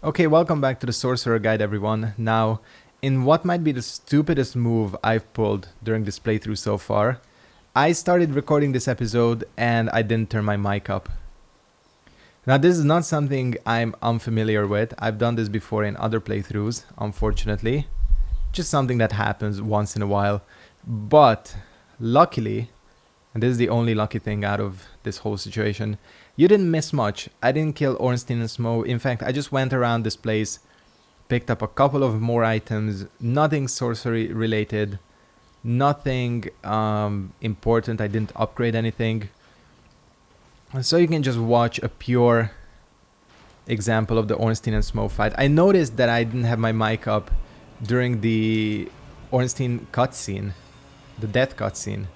Okay, welcome back to the Sorcerer Guide, everyone. Now, in what might be the stupidest move I've pulled during this playthrough so far, I started recording this episode and I didn't turn my mic up. Now, this is not something I'm unfamiliar with. I've done this before in other playthroughs, unfortunately. Just something that happens once in a while. But, luckily, and this is the only lucky thing out of this whole situation, you didn't miss much. I didn't kill Ornstein and Smo. In fact, I just went around this place, picked up a couple of more items, nothing sorcery related, nothing important. I didn't upgrade anything. And so you can just watch a pure example of the Ornstein and Smo fight. I noticed that I didn't have my mic up during the Ornstein cutscene, the death cutscene.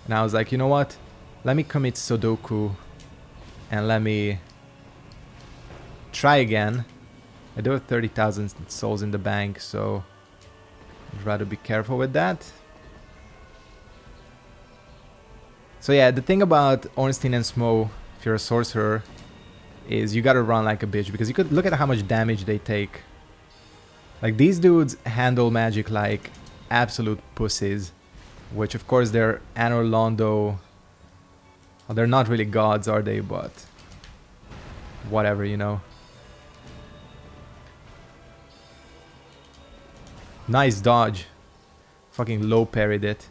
And I was like, you know what? Let me commit Sudoku and let me try again. I do have 30,000 souls in the bank, so I'd rather be careful with that. So yeah, the thing about Ornstein and Smo, if you're a sorcerer, is you gotta run like a bitch, because you could look at how much damage they take. Like, these dudes handle magic like absolute pussies, which of course they're Anor Londo. Well, they're not really gods, are they? But whatever, you know. Nice dodge. Fucking low parried it.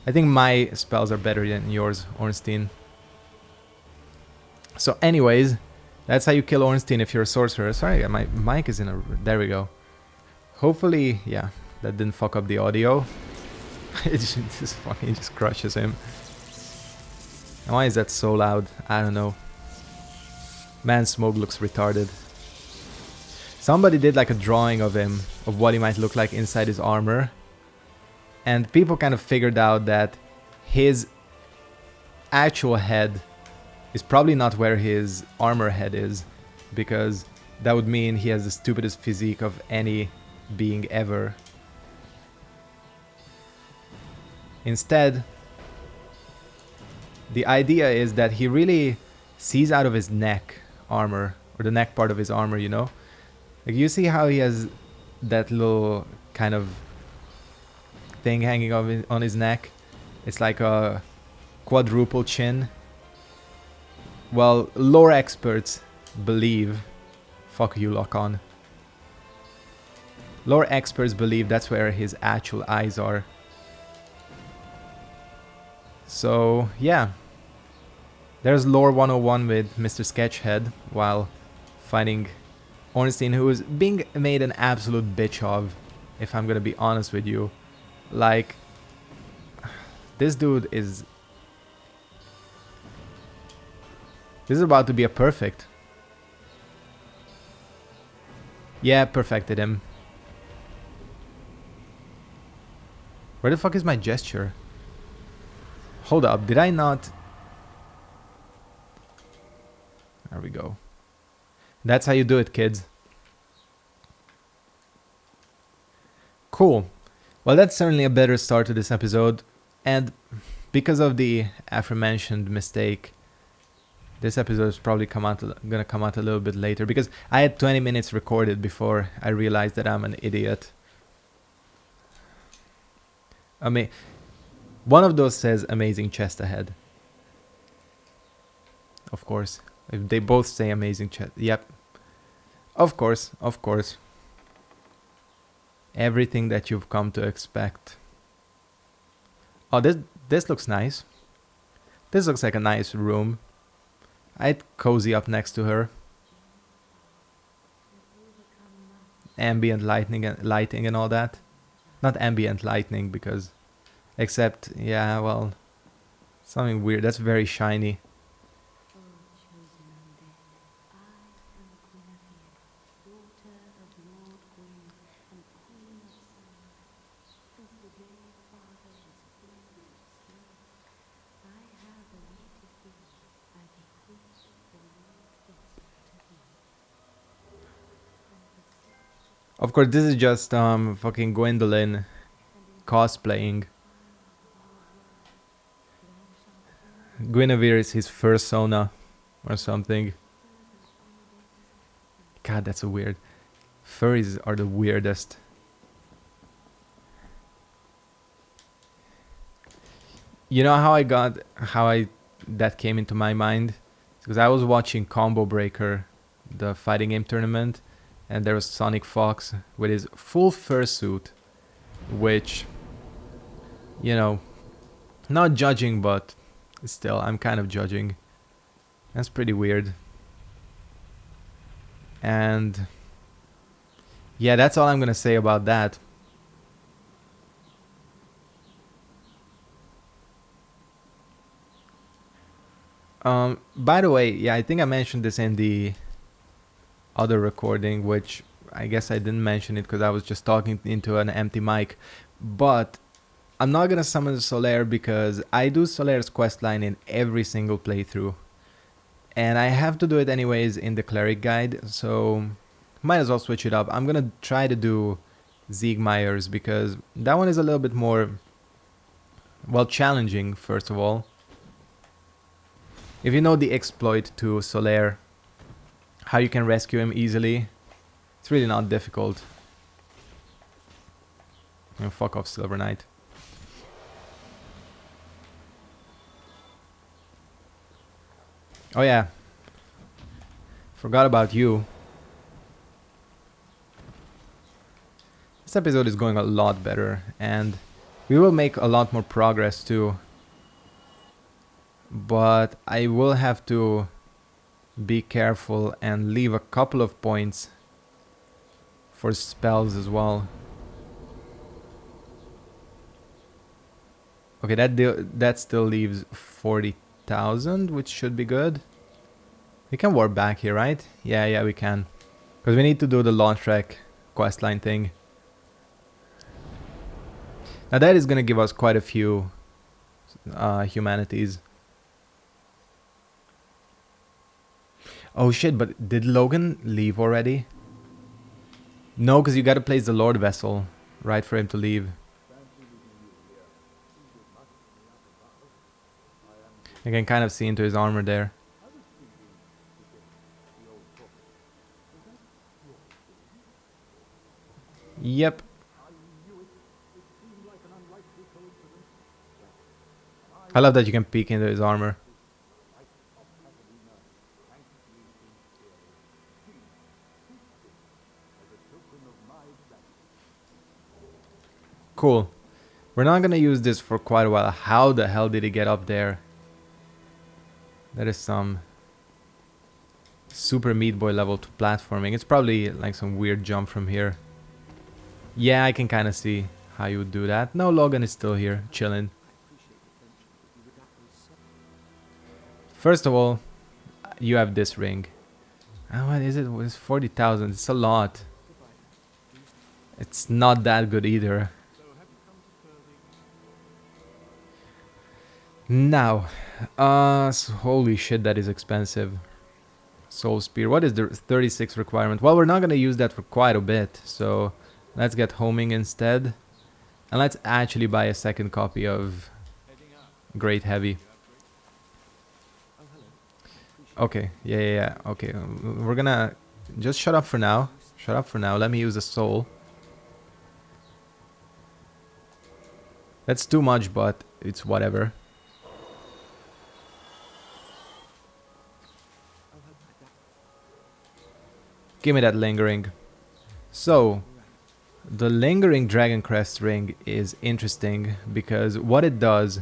I think my spells are better than yours, Ornstein. So anyways, that's how you kill Ornstein if you're a sorcerer. Sorry, my mic is in a... There we go. Hopefully, yeah, that didn't fuck up the audio. It's just funny, it just crushes him. And why is that so loud? I don't know. Man, Smoke looks retarded. Somebody did like a drawing of him, of what he might look like inside his armor. And people kind of figured out that his actual head is probably not where his armor head is, because that would mean he has the stupidest physique of any being ever. Instead, the idea is that he really sees out of his neck armor, or the neck part of his armor, you know? Like, you see how he has that little kind of thing hanging on his neck? It's like a quadruple chin. Well, lore experts believe... Fuck you, Lock-On. Lore experts believe that's where his actual eyes are. So, yeah. There's lore 101 with MrSketchead while fighting Ornstein, who is being made an absolute bitch of, if I'm gonna be honest with you. Like, this dude is... This is about to be a perfect. Yeah, perfected him. Where the fuck is my gesture? Hold up, did I not... There we go. That's how you do it, kids. Cool. Well, that's certainly a better start to this episode. And because of the aforementioned mistake, this episode is probably gonna come out a little bit later, because I had 20 minutes recorded before I realized that I'm an idiot. One of those says amazing chest ahead. Of course. If they both say amazing chest. Yep. Of course, of course. Everything that you've come to expect. Oh, this looks nice. This looks like a nice room. I'd cozy up next to her. Ambient lighting and all that. Not ambient lighting, because... Except, yeah, well... Something weird. That's very shiny. Of course, this is just fucking Gwendolyn cosplaying. Guinevere is his fursona. or something. God, that's so weird. Furries are the weirdest. You know that came into my mind? Because I was watching Combo Breaker, the fighting game tournament, and there was Sonic Fox with his full fursuit, which, you know, not judging, but still, I'm kind of judging. That's pretty weird. And yeah, that's all I'm gonna say about that. By the way, yeah, I think I mentioned this in the other recording, which I guess I didn't mention it because I was just talking into an empty mic. But I'm not gonna summon Solaire because I do Solaire's questline in every single playthrough. And I have to do it anyways in the Cleric Guide, so might as well switch it up. I'm gonna try to do Siegmeyer's because that one is a little bit more, well, challenging, first of all. If you know the exploit to Solaire, how you can rescue him easily, it's really not difficult. And fuck off, Silver Knight. Oh yeah, forgot about you. This episode is going a lot better, and we will make a lot more progress too. But I will have to be careful and leave a couple of points for spells as well. Okay, that still leaves 40,000, which should be good. We can warp back here, right? Yeah, we can. Because we need to do the Launchtrack questline thing. Now that is gonna give us quite a few humanities. Oh shit, but did Logan leave already? No, because you gotta place the Lord Vessel, right, for him to leave. You can kind of see into his armor there. Yep. I love that you can peek into his armor. Cool. We're not gonna use this for quite a while. How the hell did he get up there? That is some Super Meat Boy level 2 platforming. It's probably like some weird jump from here. Yeah, I can kind of see how you would do that. No, Logan is still here, chilling. First of all, you have this ring. What is it? It's 40,000. It's a lot. It's not that good either. Now, holy shit, that is expensive. Soul Spear. What is the 36 requirement? Well, we're not going to use that for quite a bit, so let's get homing instead. And let's actually buy a second copy of Great Heavy. Okay, yeah. Okay, we're gonna just shut up for now. Shut up for now. Let me use a soul. That's too much, but it's whatever. Give me that lingering. So, the lingering Dragoncrest ring is interesting because what it does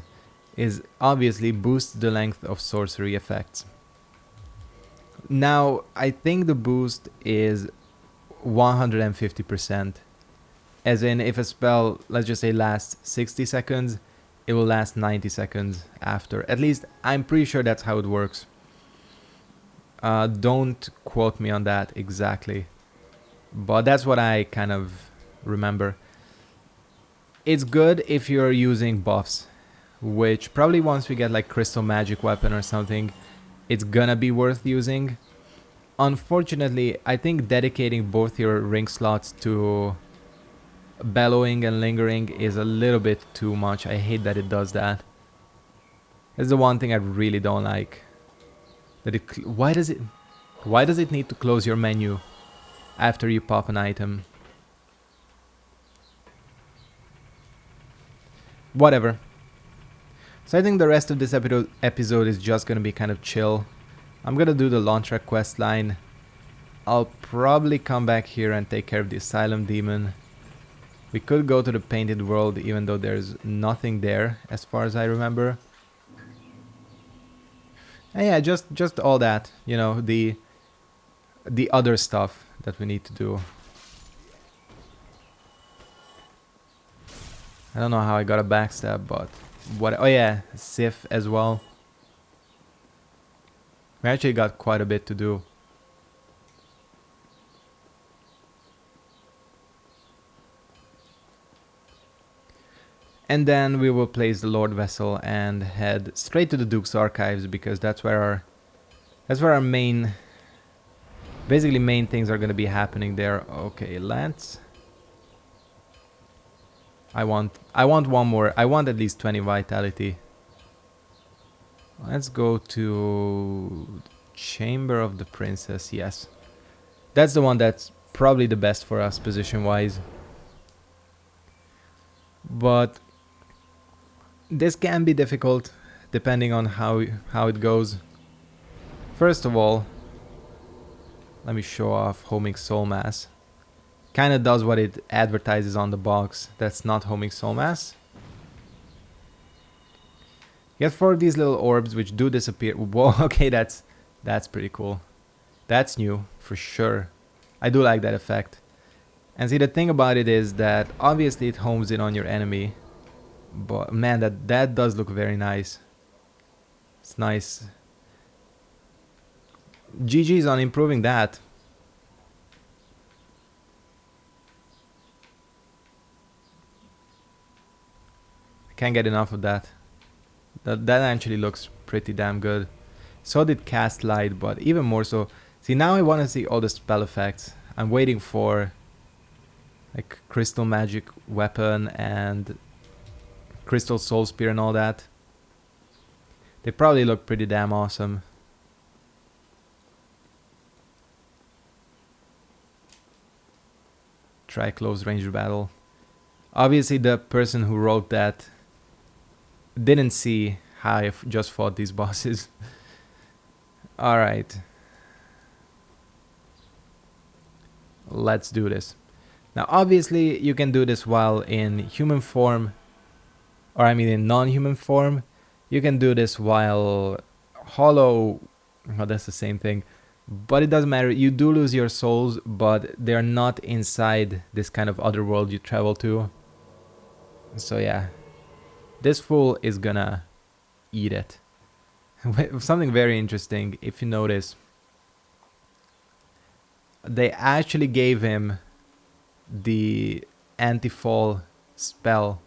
is obviously boosts the length of sorcery effects. Now, I think the boost is 150%. As in, if a spell, let's just say, lasts 60 seconds, it will last 90 seconds after. At least, I'm pretty sure that's how it works. Don't quote me on that exactly. But that's what I kind of remember. It's good if you're using buffs, which probably once we get like Crystal Magic Weapon or something, it's gonna be worth using. Unfortunately, I think dedicating both your ring slots to bellowing and lingering is a little bit too much. I hate that it does that. That's the one thing I really don't like. That it why does it need to close your menu after you pop an item? Whatever. So I think the rest of this episode is just gonna be kind of chill. I'm gonna do the Launchtrack quest line. I'll probably come back here and take care of the Asylum Demon. We could go to the Painted World, even though there's nothing there, as far as I remember. And yeah, just all that, you know, the other stuff that we need to do. I don't know how I got a backstab, but what? Oh yeah, Sif as well. We actually got quite a bit to do. And then we will place the Lord Vessel and head straight to the Duke's Archives, because that's where our main, basically main things are gonna be happening there. Okay, Lance. I want one more. I want at least 20 vitality. Let's go to Chamber of the Princess. Yes, that's the one that's probably the best for us position wise. But this can be difficult depending on how it goes. First of all, let me show off homing Soulmass. Kind of does what it advertises on the box. That's not homing Soulmass. You get 4 of these little orbs which do disappear. Whoa, okay, that's pretty cool. That's new for sure. I do like that effect. And see, the thing about it is that obviously it homes in on your enemy, but man, that does look very nice. It's nice. GG's on improving that. Can't get enough of that. That actually looks pretty damn good. So did Cast Light, but even more so. See, now I want to see all the spell effects. I'm waiting for like Crystal Magic Weapon and Crystal Soul Spear and all that. They probably look pretty damn awesome. Try close range battle. Obviously the person who wrote that didn't see how I just fought these bosses. Alright. Let's do this. Now obviously you can do this while in human form, or I mean in non-human form. You can do this while hollow. Well, that's the same thing. But it doesn't matter. You do lose your souls, but they're not inside this kind of other world you travel to. So yeah. This fool is gonna eat it. Something very interesting, if you notice. They actually gave him the anti-fall spell.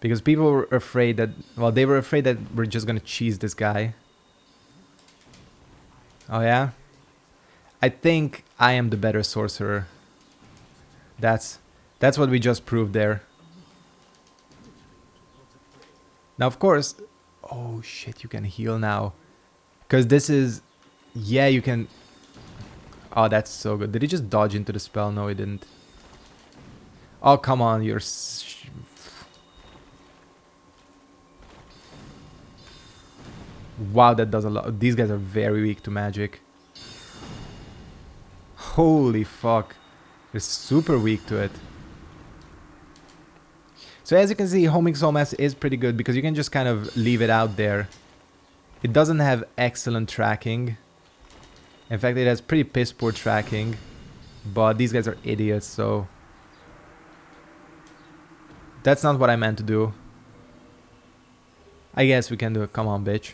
Because people were afraid that, well, they were afraid that we're just gonna cheese this guy. Oh yeah? I think I am the better sorcerer. That's what we just proved there. Now, of course... Oh, shit, you can heal now. Because this is... Yeah, you can... Oh, that's so good. Did he just dodge into the spell? No, he didn't. Oh, come on, you're... Wow, that does a lot. These guys are very weak to magic. Holy fuck. They're super weak to it. So as you can see, homing Soulmass is pretty good because you can just kind of leave it out there. It doesn't have excellent tracking. In fact, it has pretty piss poor tracking. But these guys are idiots, so... That's not what I meant to do. I guess we can do it. Come on, bitch.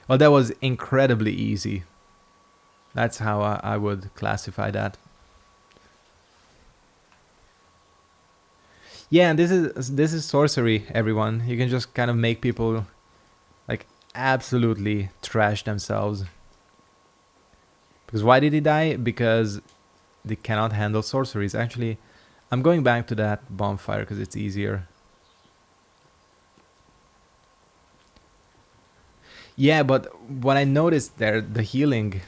Well, that was incredibly easy. That's how I would classify that. Yeah, and this is sorcery, everyone. You can just kind of make people like absolutely trash themselves. Because why did he die? Because they cannot handle sorceries. Actually, I'm going back to that bonfire because it's easier. Yeah, but what I noticed there, the healing,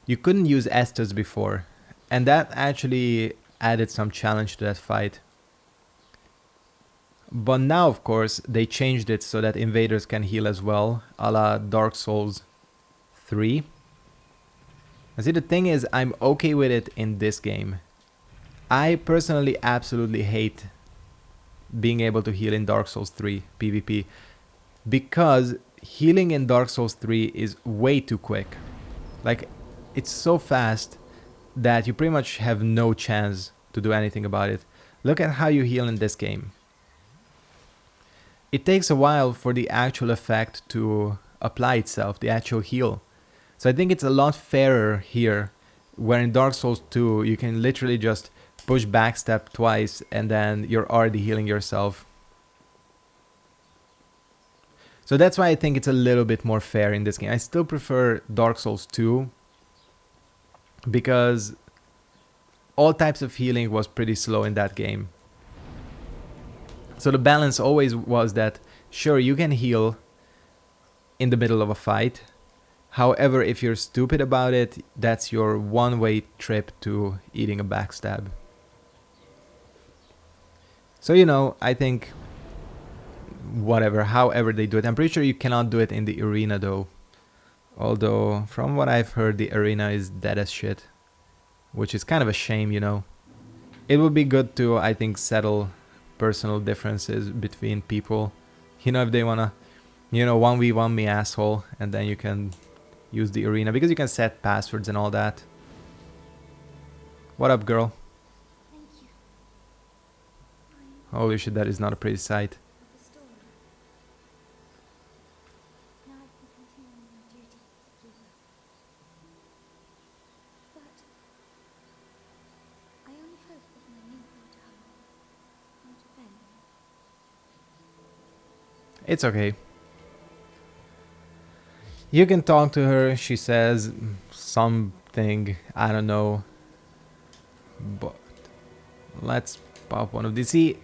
you couldn't use Estus before, and that actually added some challenge to that fight. But now, of course, they changed it so that invaders can heal as well, a la Dark Souls 3. And see, the thing is, I'm okay with it in this game. I personally absolutely hate being able to heal in Dark Souls 3 PvP, because healing in Dark Souls 3 is way too quick. Like, it's so fast that you pretty much have no chance to do anything about it. Look at how you heal in this game. It takes a while for the actual effect to apply itself, the actual heal. So I think it's a lot fairer here, where in Dark Souls 2 you can literally just push backstep twice and then you're already healing yourself. So that's why I think it's a little bit more fair in this game. I still prefer Dark Souls 2 because all types of healing was pretty slow in that game. So the balance always was that, sure, you can heal in the middle of a fight. However, if you're stupid about it, that's your one-way trip to eating a backstab. So, you know, I think whatever, however they do it. I'm pretty sure you cannot do it in the arena though. Although, from what I've heard, the arena is dead as shit. Which is kind of a shame, you know. It would be good to, I think, settle personal differences between people. You know, if they wanna, you know, 1v1 me asshole, and then you can use the arena, because you can set passwords and all that. What up, girl? Thank you. Holy shit, that is not a pretty sight. The story. Now I can continue my duty as a healer. But I only hope that my new daughter won't offend. It's okay. You can talk to her, she says something, I don't know. But let's pop one of these. See,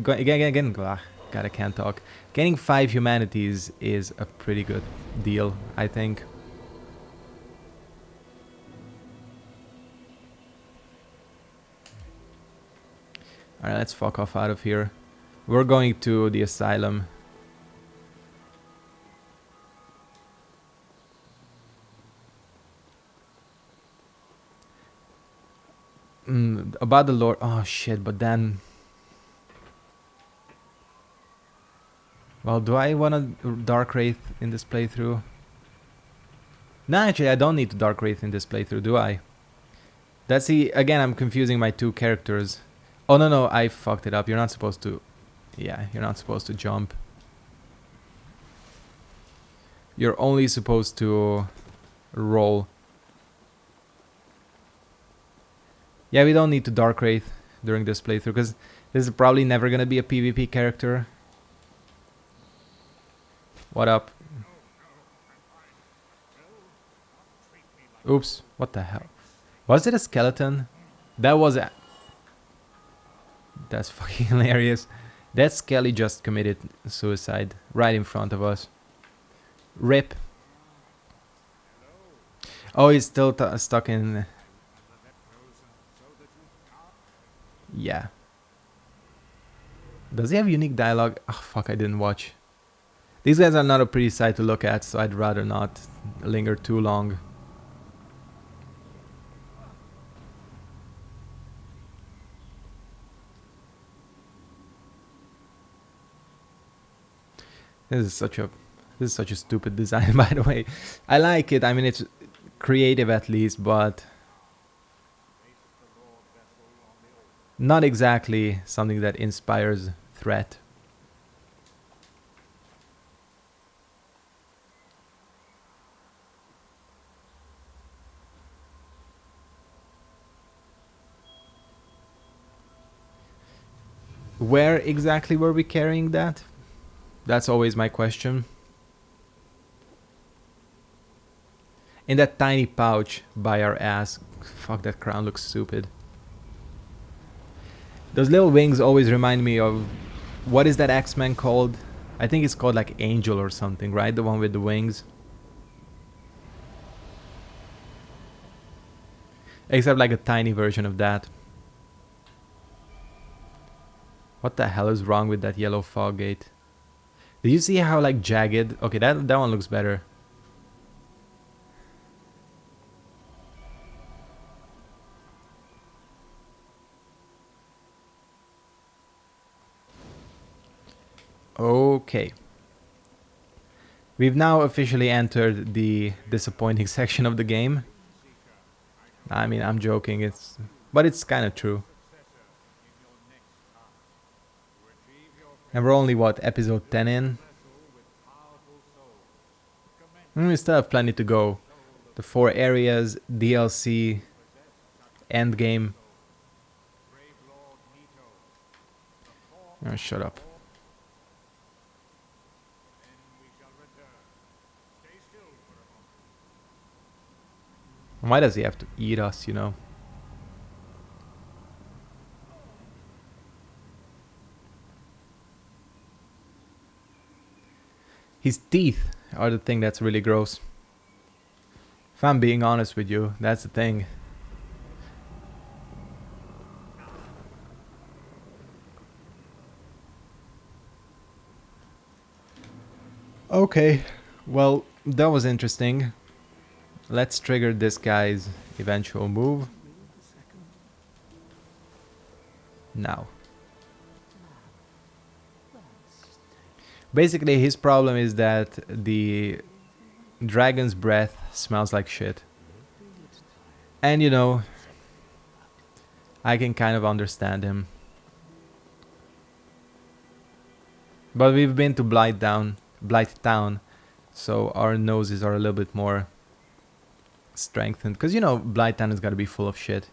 again, God, I can't talk. Getting 5 humanities is a pretty good deal, I think. Alright, let's fuck off out of here. We're going to the asylum. About the lore. Oh shit, but then. Well, do I want a Dark Wraith in this playthrough? No, actually, I don't need to Dark Wraith in this playthrough, do I? That's the. Again, I'm confusing my two characters. Oh, no, I fucked it up. You're not supposed to. Yeah, you're not supposed to jump. You're only supposed to roll. Yeah, we don't need to Dark Wraith during this playthrough, because this is probably never gonna be a PvP character. What up? Oops, what the hell? Was it a skeleton? That was a... That's fucking hilarious. That Skelly just committed suicide right in front of us. RIP. Oh, he's still stuck in... Yeah. Does he have unique dialogue? Oh, fuck, I didn't watch. These guys are not a pretty sight to look at, so I'd rather not linger too long. This is such a stupid design, by the way. I like it. I mean, it's creative at least, but not exactly something that inspires threat. Where exactly were we carrying that? That's always my question. In that tiny pouch by our ass. Fuck, that crown looks stupid. Those little wings always remind me of... What is that X-Men called? I think it's called like Angel or something, right? The one with the wings. Except like a tiny version of that. What the hell is wrong with that yellow fog gate? Did you see how like jagged? Okay, that one looks better. Okay. We've now officially entered the disappointing section of the game. I mean, I'm joking, but it's kind of true. And we're only, what, episode 10 in? We still have plenty to go. The 4 areas, DLC, endgame. Oh, shut up. Why does he have to eat us, you know? His teeth are the thing that's really gross. If I'm being honest with you, that's the thing. Okay, well, that was interesting. Let's trigger this guy's eventual move. Now. Basically, his problem is that the dragon's breath smells like shit. And you know, I can kind of understand him. But we've been to Blight Town, so our noses are a little bit more strengthened. Because you know, Blight Town has got to be full of shit.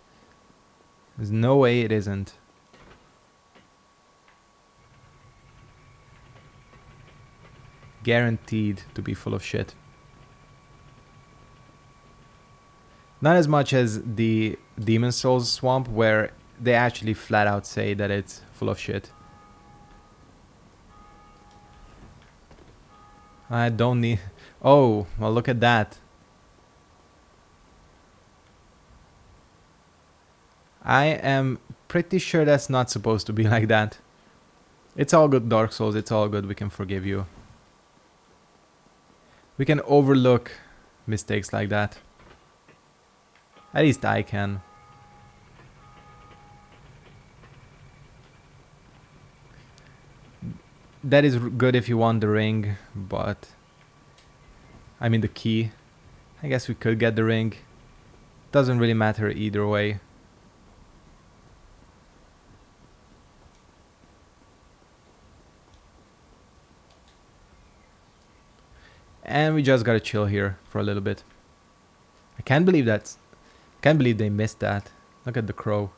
There's no way it isn't. Guaranteed to be full of shit. Not as much as the Demon Souls swamp, where they actually flat out say that it's full of shit. I don't need... Oh, well, look at that. I am pretty sure that's not supposed to be like that. It's all good, Dark Souls. It's all good. We can forgive you. We can overlook mistakes like that. At least I can. That is good if you want the ring, but... I mean the key. I guess we could get the ring. Doesn't really matter either way. And we just gotta chill here for a little bit. I can't believe they missed that. Look at the crow.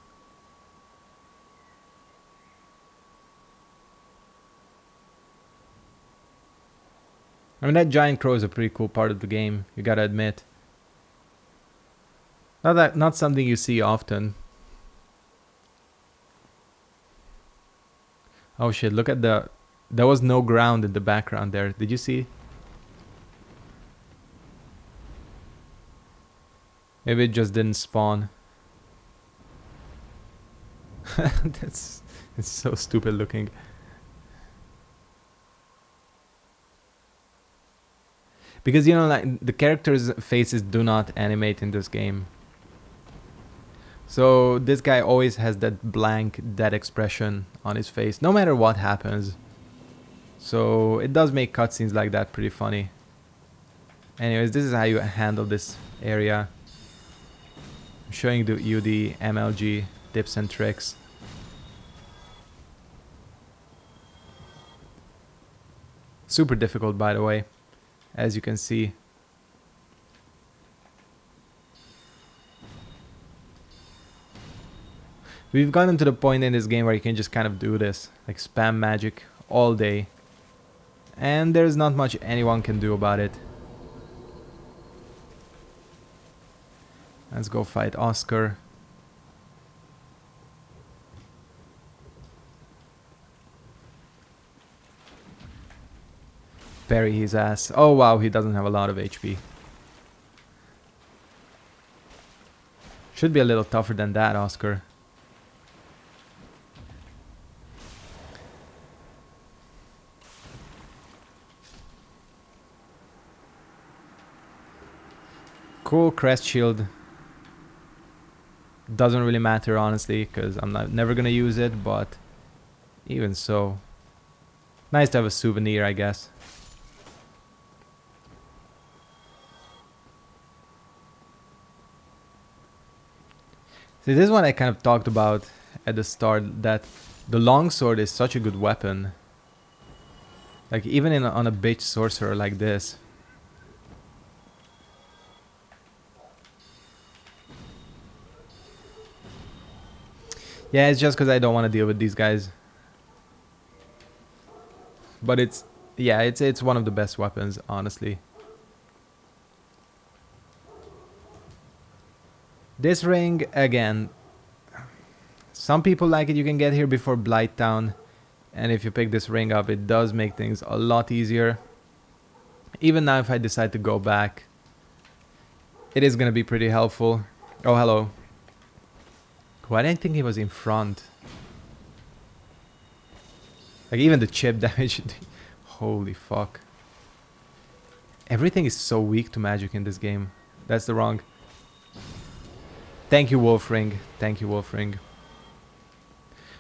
I mean, that giant crow is a pretty cool part of the game, you gotta admit. Not something you see often. Oh shit, look at there was no ground in the background there. Did you see? Maybe it just didn't spawn. It's so stupid looking. Because, you know, like, the characters' faces do not animate in this game. So this guy always has that blank, dead expression on his face, no matter what happens. So it does make cutscenes like that pretty funny. Anyways, this is how you handle this area. I'm showing you the MLG tips and tricks. Super difficult, by the way, as you can see. We've gotten to the point in this game where you can just kind of do this, like spam magic all day. And there's not much anyone can do about it. Let's go fight Oscar. Parry his ass. Oh wow, he doesn't have a lot of HP. Should be a little tougher than that, Oscar. Cool crest shield. Doesn't really matter honestly, because I'm never gonna use it, but even so. Nice to have a souvenir, I guess. See, this is what I kind of talked about at the start, that the longsword is such a good weapon. Like, even on a bitch sorcerer like this. Yeah, it's just because I don't want to deal with these guys. But it's one of the best weapons, honestly. This ring, again, some people like it. You can get here before Blighttown, and if you pick this ring up, it does make things a lot easier. Even now, if I decide to go back, it is going to be pretty helpful. Oh, hello. Why didn't I think he was in front? Like, even the chip damage. Holy fuck. Everything is so weak to magic in this game. That's the wrong. Thank you, Wolf Ring. Thank you, Wolf Ring.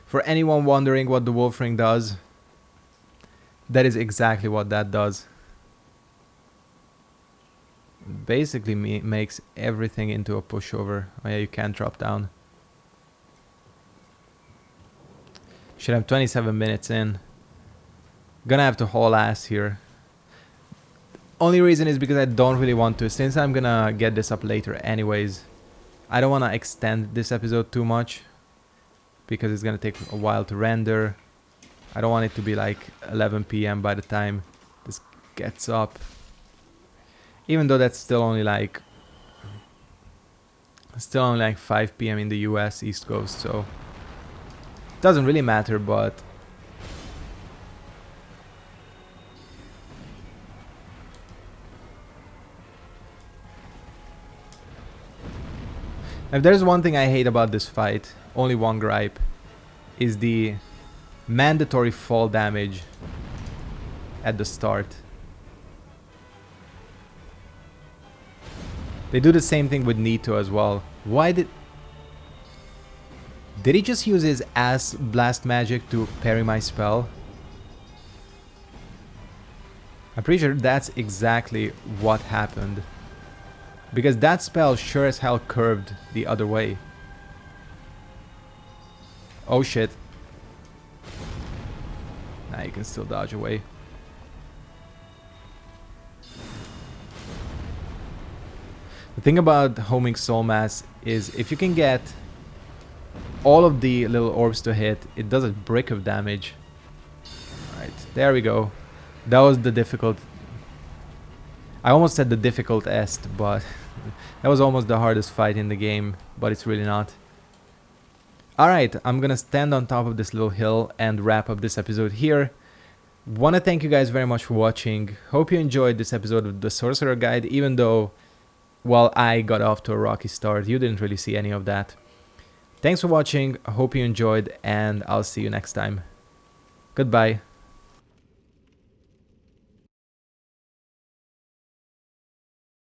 For anyone wondering what the Wolf Ring does, that is exactly what that does. Basically makes everything into a pushover. Oh yeah, you can't drop down. Should have 27 minutes in. Gonna have to haul ass here. Only reason is because I don't really want to. Since I'm gonna get this up later anyways, I don't want to extend this episode too much, because it's gonna take a while to render. I don't want it to be like 11 PM by the time this gets up. Even though that's still only like 5 PM in the US East Coast, so it doesn't really matter, but if there's one thing I hate about this fight, only one gripe, is the mandatory fall damage at the start. They do the same thing with Nito as well. Why did he just use his ass blast magic to parry my spell? I'm pretty sure that's exactly what happened. Because that spell sure as hell curved the other way. Oh shit. Nah, you can still dodge away. The thing about homing Soulmass is if you can get all of the little orbs to hit, it does a brick of damage. Alright, there we go. That was the difficult... I almost said the difficult-est, but that was almost the hardest fight in the game, but it's really not. Alright, I'm gonna stand on top of this little hill and wrap up this episode here. Wanna thank you guys very much for watching. Hope you enjoyed this episode of the Sorcerer Guide, even though, well, I got off to a rocky start. You didn't really see any of that. Thanks for watching, I hope you enjoyed, and I'll see you next time. Goodbye.